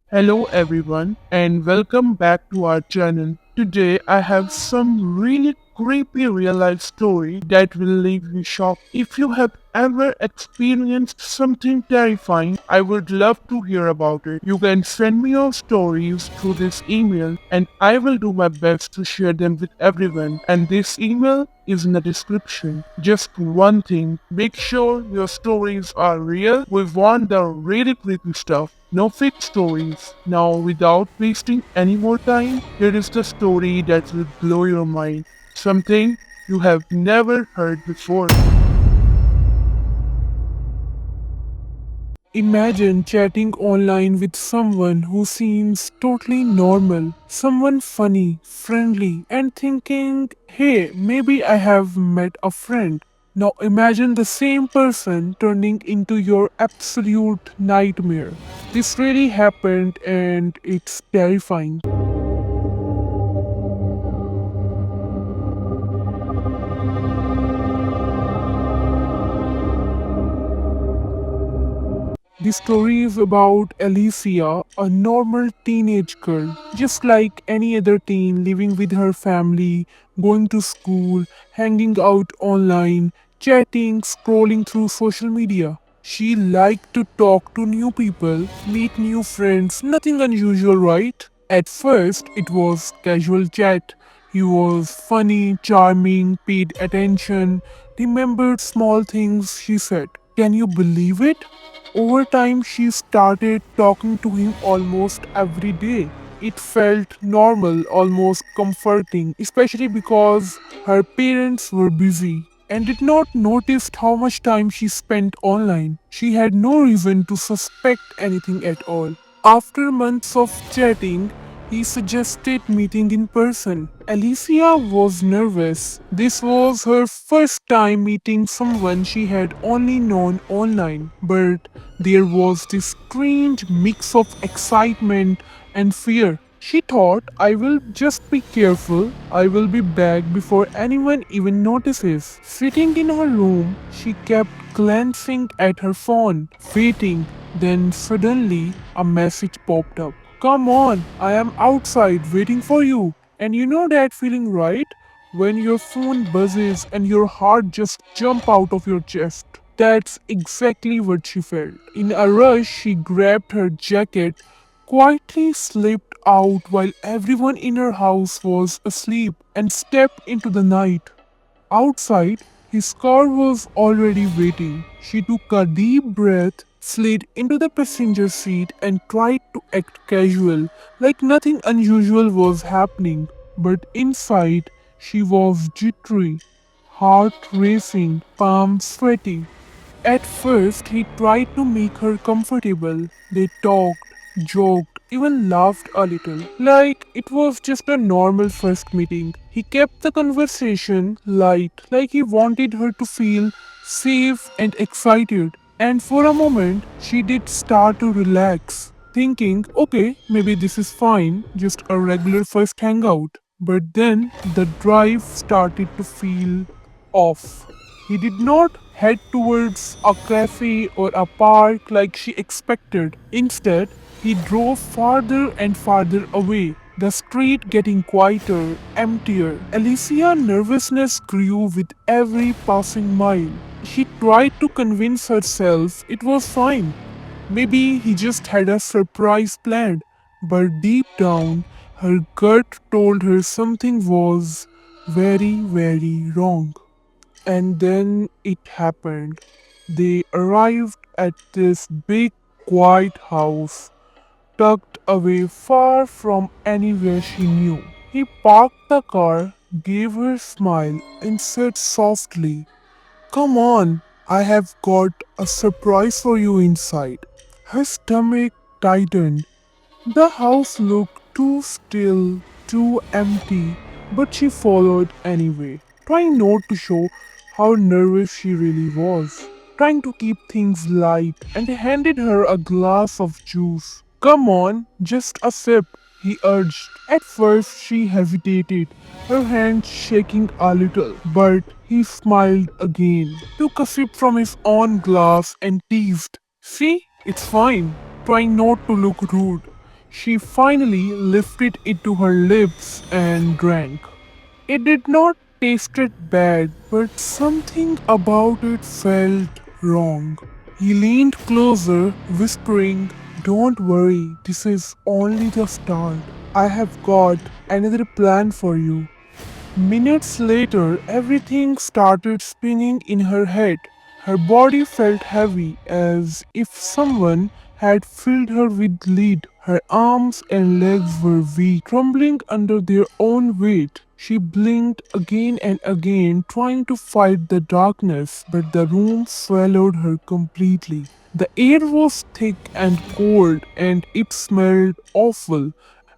Hello everyone and welcome back to our channel. Today I have some really creepy real life story that will leave you shocked. If you have ever experienced something terrifying, I would love to hear about it. You can send me your stories through this email and I will do my best to share them with everyone. And this email is in the description. Just one thing, make sure your stories are real. We want the really creepy stuff. No fake stories. Now, without wasting any more time, here is the story that will blow your mind. Something you have never heard before. Imagine chatting online with someone who seems totally normal, someone funny, friendly, and thinking, hey, maybe I have met a friend. Now imagine the same person turning into your absolute nightmare. This really happened and it's terrifying. The story is about Alicia, a normal teenage girl, just like any other teen living with her family, going to school, hanging out online, chatting, scrolling through social media. She liked to talk to new people, meet new friends, nothing unusual, right? At first, it was casual chat. He was funny, charming, paid attention, remembered small things she said. Can you believe it? Over time, she started talking to him almost every day. It felt normal, almost comforting, especially because her parents were busy and did not notice how much time she spent online. She had no reason to suspect anything at all. After months of chatting, he suggested meeting in person. Alicia was nervous. This was her first time meeting someone she had only known online, but there was this strange mix of excitement and fear. She thought, I will just be careful, I will be back before anyone even notices. Sitting in her room, she kept glancing at her phone, waiting. Then suddenly, a message popped up. Come on, I am outside waiting for you. And you know that feeling, right? When your phone buzzes and your heart just jump out of your chest. That's exactly what she felt. In a rush, she grabbed her jacket, quietly slipped out while everyone in her house was asleep, and stepped into the night. Outside, his car was already waiting. She took a deep breath, slid into the passenger seat, and tried to act casual, like nothing unusual was happening. But inside, she was jittery, heart racing, palms sweaty. At first, he tried to make her comfortable. They talked, joked, even laughed a little, like it was just a normal first meeting. He kept the conversation light, like he wanted her to feel safe and excited. And for a moment, she did start to relax, thinking, okay, maybe this is fine, just a regular first hangout. But then the drive started to feel off. He did not head towards a cafe or a park like she expected. Instead, he drove farther and farther away, the street getting quieter, emptier. Alicia's nervousness grew with every passing mile. She tried to convince herself it was fine. Maybe he just had a surprise planned. But deep down, her gut told her something was very, very wrong. And then it happened. They arrived at this big, quiet house, tucked away far from anywhere she knew. He parked the car, gave her a smile, and said softly, come on, I have got a surprise for you inside. Her stomach tightened. The house looked too still, too empty, but she followed anyway, trying not to show how nervous she really was, trying to keep things light, and handed her a glass of juice. Come on, just a sip, he urged. At first, she hesitated, her hands shaking a little, but he smiled again, took a sip from his own glass, and teased, see, it's fine, trying not to look rude. She finally lifted it to her lips and drank. It did not taste bad, but something about it felt wrong. He leaned closer, whispering, "Don't worry, this is only the start. I have got another plan for you." Minutes later, everything started spinning in her head. Her body felt heavy, as if someone had filled her with lead. Her arms and legs were weak, trembling under their own weight. She blinked again and again, trying to fight the darkness, but the room swallowed her completely. The air was thick and cold, and it smelled awful,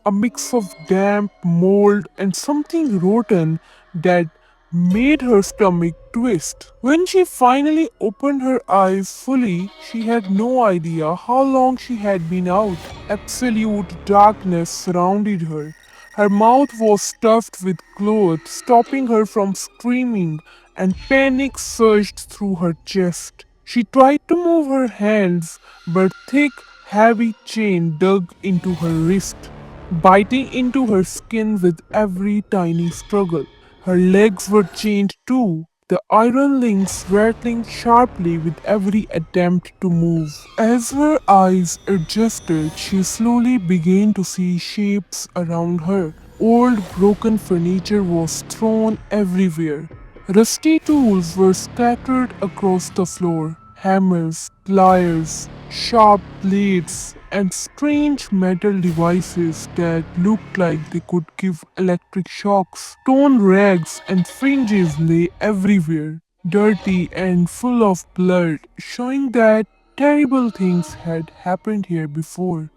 a mix of damp, mold, and something rotten that made her stomach twist. When she finally opened her eyes fully, she had no idea how long she had been out. Absolute darkness surrounded her. Her mouth was stuffed with cloth, stopping her from screaming, and panic surged through her chest. She tried to move her hands, but thick, heavy chain dug into her wrist, biting into her skin with every tiny struggle. Her legs were chained too, the iron links rattling sharply with every attempt to move. As her eyes adjusted, she slowly began to see shapes around her. Old broken furniture was thrown everywhere. Rusty tools were scattered across the floor. Hammers, pliers, sharp blades, and strange metal devices that looked like they could give electric shocks. Torn rags and fringes lay everywhere, dirty and full of blood, showing that terrible things had happened here before.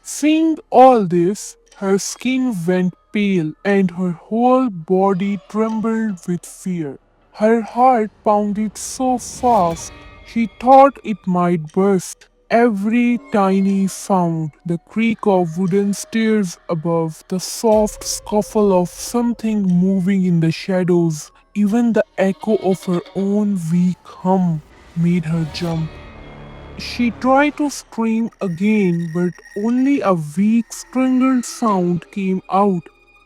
Seeing all this, her skin went pale and her whole body trembled with fear. Her heart pounded so fast she thought it might burst. Every tiny sound, the creak of wooden stairs above, the soft scuffle of something moving in the shadows, even the echo of her own weak hum made her jump. She tried to scream again, but only a weak, strangled sound came out.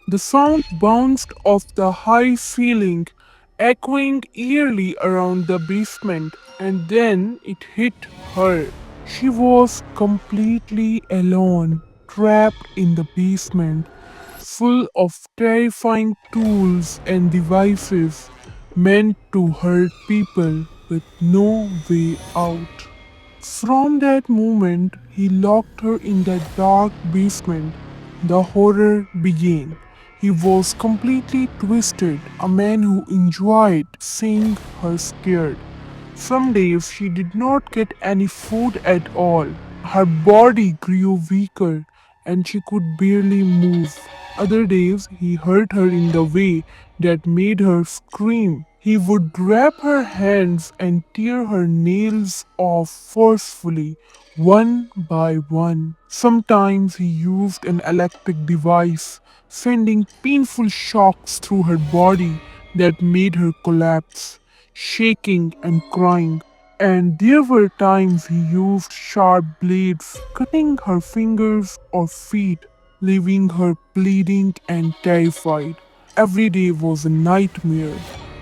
The sound bounced off the high ceiling, echoing eerily around the basement, and then it hit her. She was completely alone, trapped in the basement, full of terrifying tools and devices meant to hurt people with no way out. From that moment, he locked her in that dark basement. The horror began. He was completely twisted, a man who enjoyed seeing her scared. Some days she did not get any food at all. Her body grew weaker and she could barely move. Other days he hurt her in the way that made her scream. He would grab her hands and tear her nails off forcefully, one by one. Sometimes he used an electric device, sending painful shocks through her body that made her collapse, shaking and crying. And there were times he used sharp blades, cutting her fingers or feet, leaving her bleeding and terrified. Every day was a nightmare.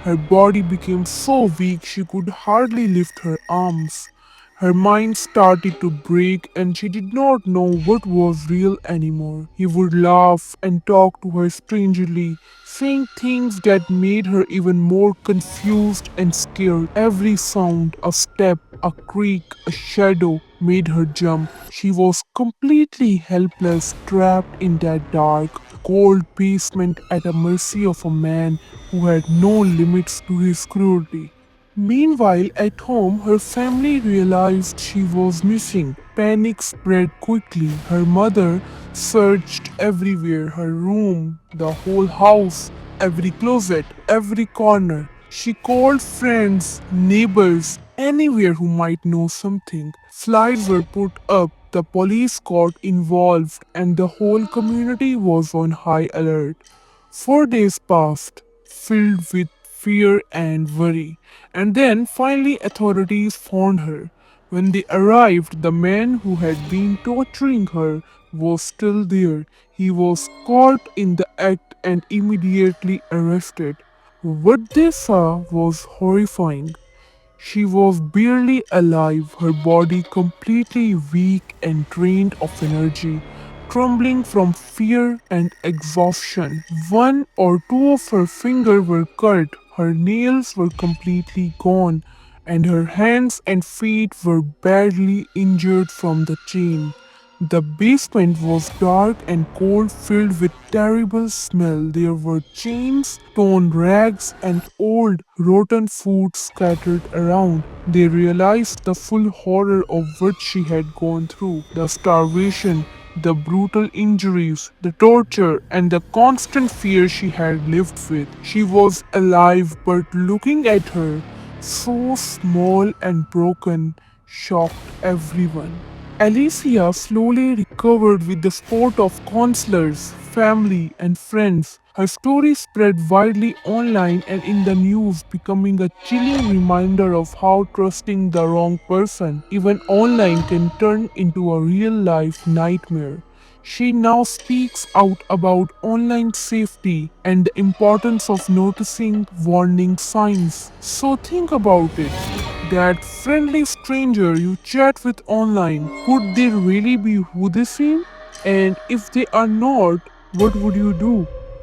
Her body became so weak she could hardly lift her arms. Her mind started to break and she did not know what was real anymore. He would laugh and talk to her strangely, saying things that made her even more confused and scared. Every sound, a step, a creak, a shadow made her jump. She was completely helpless, trapped in that dark, cold basement at the mercy of a man who had no limits to his cruelty. Meanwhile, at home, her family realized she was missing. Panic spread quickly. Her mother searched everywhere, her room, the whole house, every closet, every corner. She called friends, neighbors, anywhere who might know something. Flyers were put up, the police got involved, and the whole community was on high alert. 4 days passed, filled with fear and worry, and then finally authorities found her. When they arrived, the man who had been torturing her was still there. He was caught in the act and immediately arrested. What they saw was horrifying. She was barely alive, her body completely weak and drained of energy, trembling from fear and exhaustion. One or two of her fingers were cut, her nails were completely gone, and her hands and feet were badly injured from the chain. The basement was dark and cold, filled with terrible smell. There were chains, torn rags, and old, rotten food scattered around. They realized the full horror of what she had gone through: the starvation, the brutal injuries, the torture, and the constant fear she had lived with. She was alive, but looking at her, so small and broken, shocked everyone. Alicia slowly recovered with the support of counselors, family, and friends. Her story spread widely online and in the news, becoming a chilling reminder of how trusting the wrong person, even online, can turn into a real life nightmare. She now speaks out about online safety and the importance of noticing warning signs. So think about it. That friendly stranger you chat with online, could they really be who they seem? And if they are not, what would you do?